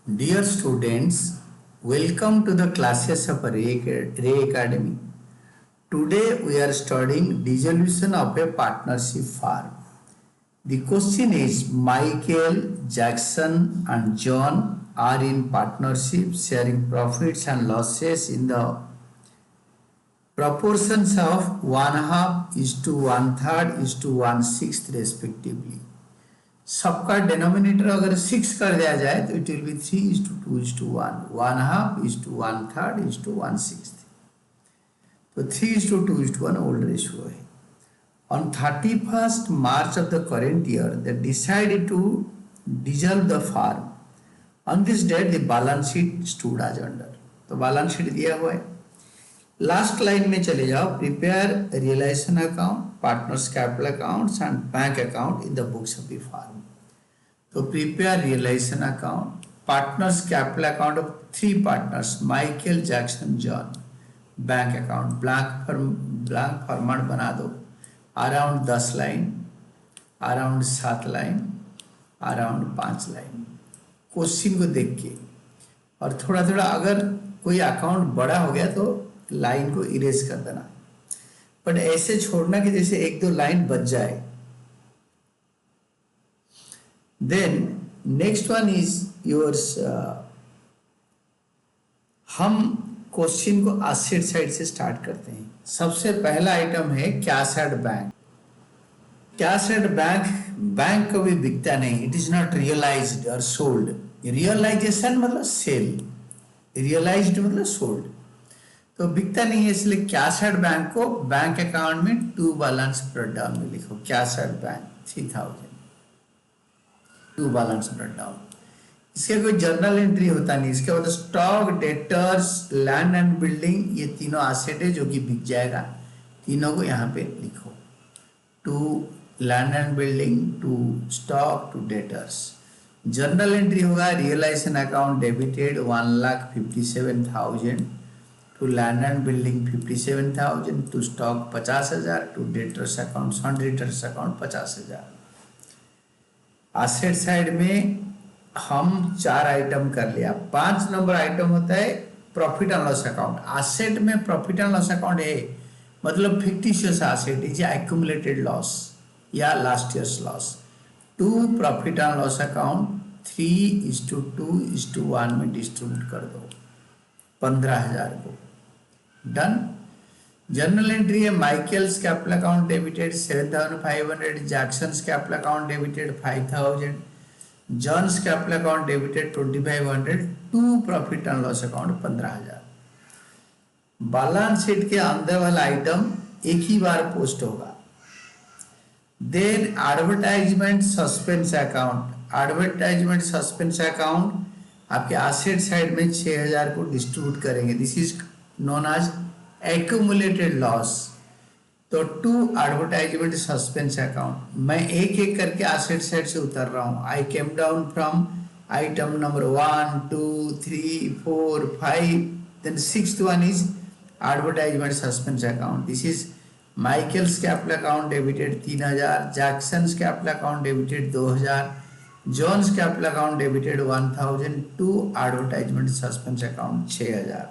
Dear students, welcome to the classes of Ray Academy. Today we are studying dissolution of a partnership firm. The question is Michael, Jackson and John are in partnership sharing profits and losses in the proportions of 1/2 is to 1/3 is to 1/6 respectively. सबका denominator अगर 6 कर दिया जाए तो it will B 3:2:1, 1/2:1/3:1/6। तो 3:2:1 old ratio है। On 31st March of the current year, they decided to dissolve the firm. On this date, the balance sheet stood as under. तो balance sheet दिया हुआ है। लास्ट लाइन में चले जाओ, prepare realization account, partners capital accounts and bank account in the books of the firm. तो prepare realization account, partners capital account of 3 partners Michael, Jackson, John. Bank account blank format बना दो, around 10 line, around 7 line, around 5 line. Question को देख के और थोड़ा थोड़ा अगर कोई अकाउंट बड़ा हो गया तो लाइन को इरेज कर देना, बट ऐसे छोड़ना कि जैसे 1-2 लाइन बच जाए। Then next one is yours, हम क्वेश्चन को एसेट साइड से स्टार्ट करते हैं। सबसे पहला आइटम है cash at bank. Cash at bank कभी बिकता नहीं, इट इज नॉट रियलाइज्ड और सोल्ड। रियलाइजेशन मतलब सेल, रियलाइज्ड मतलब सोल्ड, तो बिकता नहीं है, इसलिए कैश एट बैंक को बैंक अकाउंट में टू बैलेंस ब्रेक डाउन में लिखो। Cash at bank 3000 to balance break down. इसके कोई जर्नल एंट्री होता नहीं। इसके बाद stock, debtors, land and building, ये तीनों एसेट है जो कि बिक जाएगा। तीनों को यहाँ पे लिखो, to land and building, to stock, to debtors. Journal entry होगा realization account debited 1,57,000, to land and building 57,000, to stock 50,000, to debtors account creditors account 50,000। Asset side में हम 4 आइटम कर लिया। 5 नंबर आइटम होता है profit and loss account. Asset में profit and loss account है, मतलब fictitious asset is accumulated loss या last years loss. 2 profit and loss account 3:2:1 में डिस्ट्रीब्यूट कर दो 15,000 को। डन। जर्नल एंट्री है Michael's capital account debited 7,500, Jackson's capital account debited 5,000, John's capital account debited 2,500, to profit and loss account 15,000। Balance sheet के अंदर वाला item एक ही बार post होगा। Then advertisement suspense account, advertisement suspense account आपके asset side में 6,000 को distribute करेंगे। This is known as accumulated loss। तो टू एडवर्टाइजमेंट सस्पेंस अकाउंट, मैं एक एक करके एसेट साइड से उतर रहा हूँ। I came down from item number 1, 2, 3, 4, 5, then 6th one is advertisement suspense account. This is Michael's capital account debited 3,000, Jackson's capital account debited 2,000, John's capital account debited 1,000, to advertisement suspense account 6,000।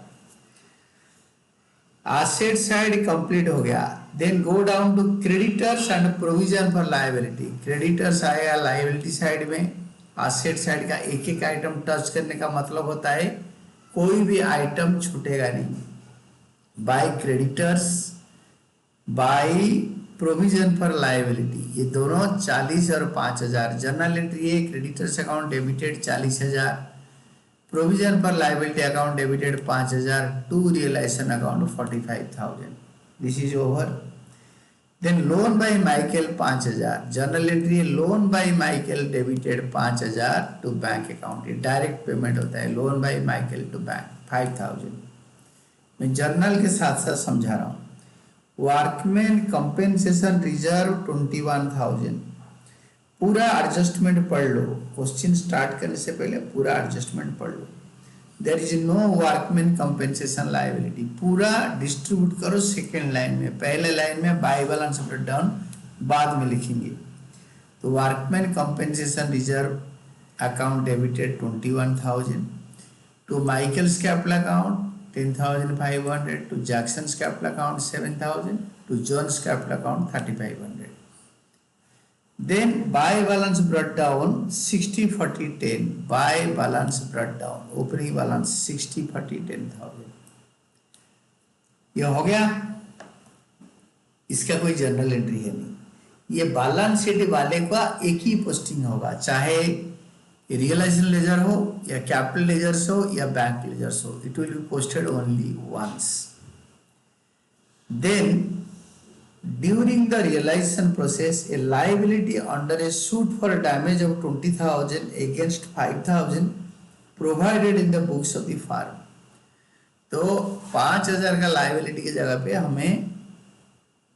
Asset side complete हो गया। Then go down to creditors and provision for liability. Creditors आएगा liability side में। Asset side का एक एक item touch करने का मतलब होता है कोई भी आइटम छूटेगा नहीं। By creditors, by provision for liability, ये दोनों 40 और 5,000। जर्नल एंट्री है creditors account debited 40,000, provision for liability account debited 5,000, to realisation account 45,000। This is over. Then loan by Michael 5,000। Journal entry है loan by Michael debited 5,000 to bank account. ये direct payment होता है, loan by Michael to bank 5,000। मैं journal के साथ साथ समझा रहा हूँ। Workman compensation reserve 21,000। पूरा एडजस्टमेंट पढ़ लो, क्वेश्चन स्टार्ट करने से पहले पूरा एडजस्टमेंट पढ़ लो। There is no workman compensation liability, पूरा डिस्ट्रीब्यूट करो सेकेंड लाइन में। पहले लाइन में बाय बैलेंस ब्रेकडाउन बाद में लिखेंगे। तो workman compensation reserve account debited 21,000. To Michael's capital account 10,500. To Jackson's capital account 7,000. To John's capital account 3,500. Then buy balance brought down 60 40 10. Buy balance brought down, opening balance 60 40 10,000. ये हो गया, इसका कोई general entry है नहीं। ये बैलेंस शीट वाले का एक ही पोस्टिंग होगा, चाहे रियलाइजेशन लेजर हो या कैपिटल लेजर्स हो या बैंक लेजर्स हो, it will be posted only once. Then during the realization process, a liability under a suit for damage of 20,000 against 5,000 provided in the books of the firm। तो 5,000 का liability की जगह पे हमें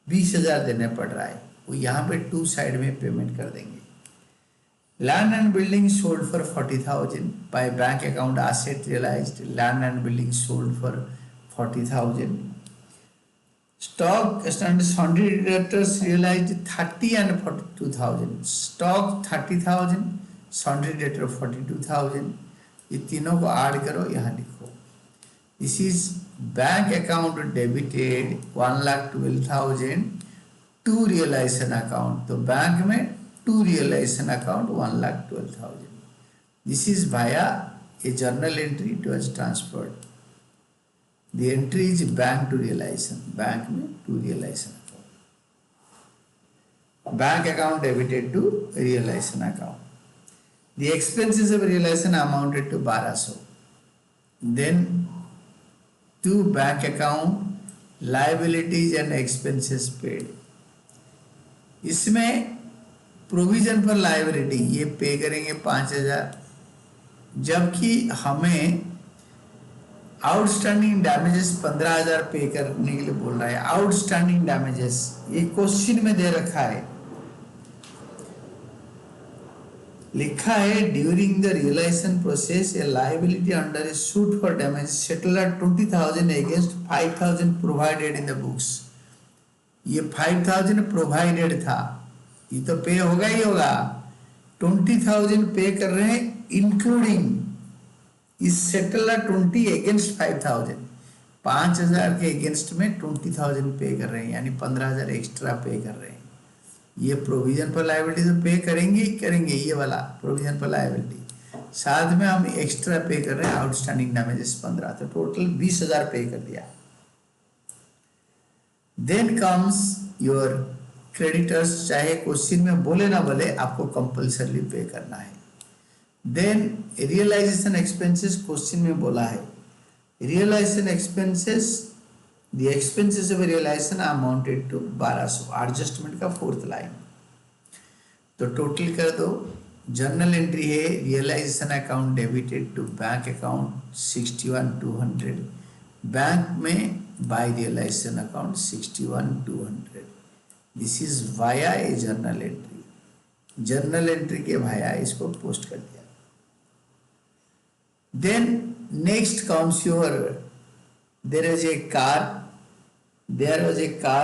20,000 देने पड़ रहा है, वो यहाँ पे टू साइड में पेमेंट कर देंगे। Land and building sold for 40,000 by bank account asset realised, land and building sold for 40,000। Stock and sundry debtors realized 30 and 42,000. Stock 30,000, sundry debtor 42,000. ये तीनों को ऐड करो, यहाँ लिखो। This is bank account debited 1,12,000 to realization account। तो bank में to realization account 1,12,000. This is via a journal entry it was transferred। The entry is bank to realization, bank में to realization account, bank account debited to realization account। The expenses of realization amounted to 1,200। Then to bank account liabilities and expenses paid। इसमें provision पर liability ये पे करेंगे 5,000, जबकि हमें outstanding damages 15,000 पे करने के लिए बोल रहा है। आउटस्टैंडिंग डैमेजेस ये क्वेश्चन में दे रखा है, लिखा है during the realisation process a liability under a suit for damage settle at 20,000 against 5,000 provided in the books. ये 5,000 प्रोवाइडेड था, ये तो पे होगा ही होगा। 20,000 पे कर रहे हैं इंक्लूडिंग इस सेटल 20 अगेंस्ट 5,000, 5,000 के अगेंस्ट में 20,000 पे कर रहे हैं, यानी 15,000 एक्स्ट्रा पे कर रहे हैं। ये प्रोविजन पर लायबिलिटी तो पे करेंगे ही करेंगे, ये वाला प्रोविजन पर लायबिलिटी, साथ में हम एक्स्ट्रा पे कर रहे हैं आउटस्टैंडिंग डैमेजेस 15, तो टोटल 20,000 पे कर दिया। देन कम्स योर क्रेडिटर्स, चाहे क्वेश्चन में बोले ना बोले आपको कंपल्सरी पे करना है। देन रियलाइजेशन एक्सपेंसेस, क्वेश्चन में बोला है realization expenses, the expenses of realization amounted to 1,200, adjustment का 4th लाइन। तो टोटल कर दो, जर्नल एंट्री है realization account debited to bank account 61,200, bank में by realisation account 61,200। This is via a journal entry, journal entry के भाया इसको post कर दिया। Then next comes your, there was a car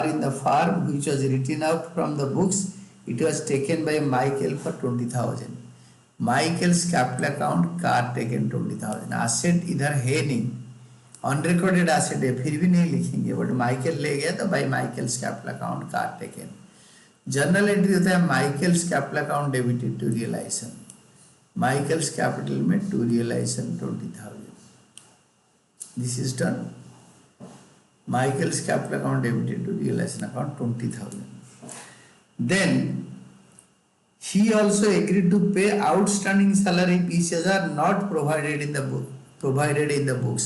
in the farm which was written out from the books, it was taken by Michael for 20,000। Michael's capital account car taken 20,000। asset इधर है नहीं, unrecorded asset है, फिर भी नहीं लिखेंगे, but Michael ले गया तो by Michael's capital account car taken। Journal entry होता है Michael's capital account debited to realization, Michael's capital में to realization 20,000। This is done. Michael's capital account debited to realisation account 20,000। Then he also agreed to pay outstanding salary 20,000 not provided in the books.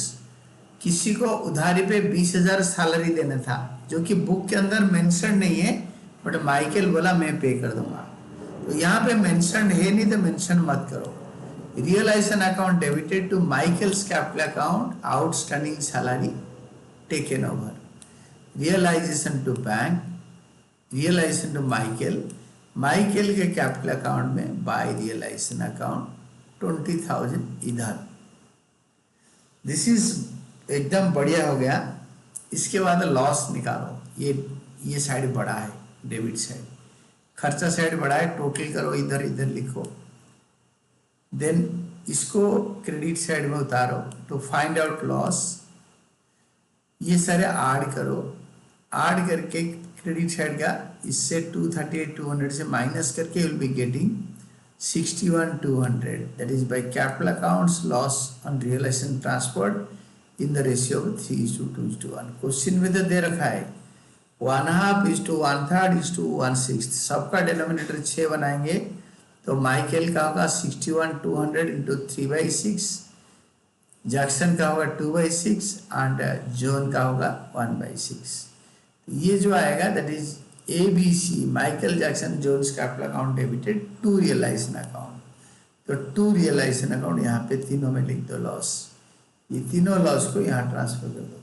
किसी को उधारी पे 20,000 salary देना था, जो कि book के अंदर मेंशन नहीं है, बट माइकल बोला मैं पे कर दूंगा। तो यहाँ पे मेंशन है नहीं तो मेंशन मत करो। Realisation account debited to Michael's capital account outstanding salary taken over. Realisation to bank, realisation to Michael, Michael के कैपिटल अकाउंट में बाय रियलाइजेशन अकाउंट 20,000 इधर। दिस इज एकदम बढ़िया हो गया। इसके बाद लॉस निकालो, ये साइड बड़ा है, डेबिट साइड, खर्चा साइड बड़ा है, टोटल करो, इधर इधर लिखो। देन इसको क्रेडिट साइड में उतारो तो फाइंड आउट लॉस, ये सारे ऐड करो, ऐड करके क्रेडिट साइड का इससे 238 200 से माइनस करके will be getting 61 200, that is by capital accounts loss on realisation transferred in the ratio of 3:2:1। Question में तो दे रखा है 1/2 1/3 1/6, सबका डिनोमिनेटर 6 बनाएंगे तो माइकल का होगा 61 200 इंटू 3/6, जैक्सन का होगा 2/6 एंड जॉन का होगा 1/6। ये जो आएगा that is ABC Michael Jackson Jones capital account debited to realisation account. तो टू रियलाइजेशन अकाउंट यहाँ पे तीनों में लिख दो लॉस, ये तीनों लॉस को यहाँ ट्रांसफर कर दो।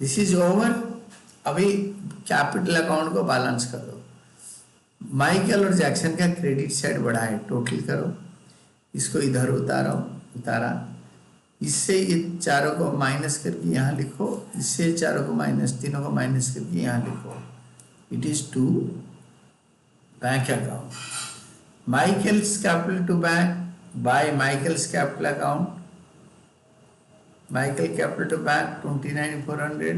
This is over. अभी कैपिटल अकाउंट को बैलेंस कर दो। माइकल और जैक्सन का क्रेडिट साइड बढ़ा है, टोटल करो, इसको इधर उतारा, इससे ये चारों को माइनस करके यहाँ लिखो, इससे चारों को माइनस, तीनों को माइनस करके यहाँ लिखो। It is to bank account, Michael's capital to bank by Michael's capital account, Michael capital to bank 29,400,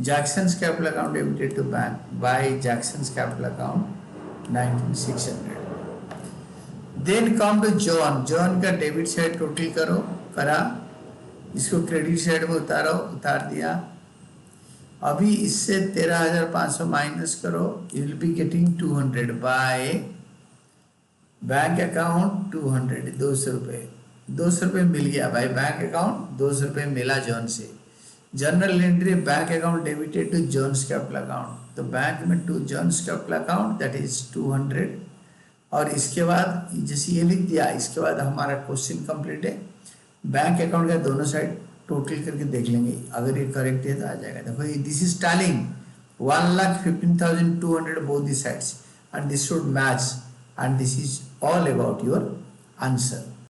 Jackson's capital account debited to bank by Jackson's capital account 19,600। Then come to John, John का debit side total करो, करा, इसको credit side में उतार दिया। अभी इससे 13,500 minus करो, you will be getting 200 bye bank account 200, 200 रुपये, 200 रुपये मिल गया बाय बैंक अकाउंट, 200 रुपये मिला जॉन से। Journal entry bank account debited to John's capital account, तो बैंक में to John's capital account that is 200, और इसके बाद जैसे ये लिख दिया, इसके बाद हमारा क्वेश्चन कंप्लीट है। बैंक अकाउंट का दोनों साइड टोटल करके देख लेंगे, अगर ये करेक्ट है तो आ जाएगा। देखो this is टैलिंग 1,15,200 both the sides and this should match and this is all about your answer.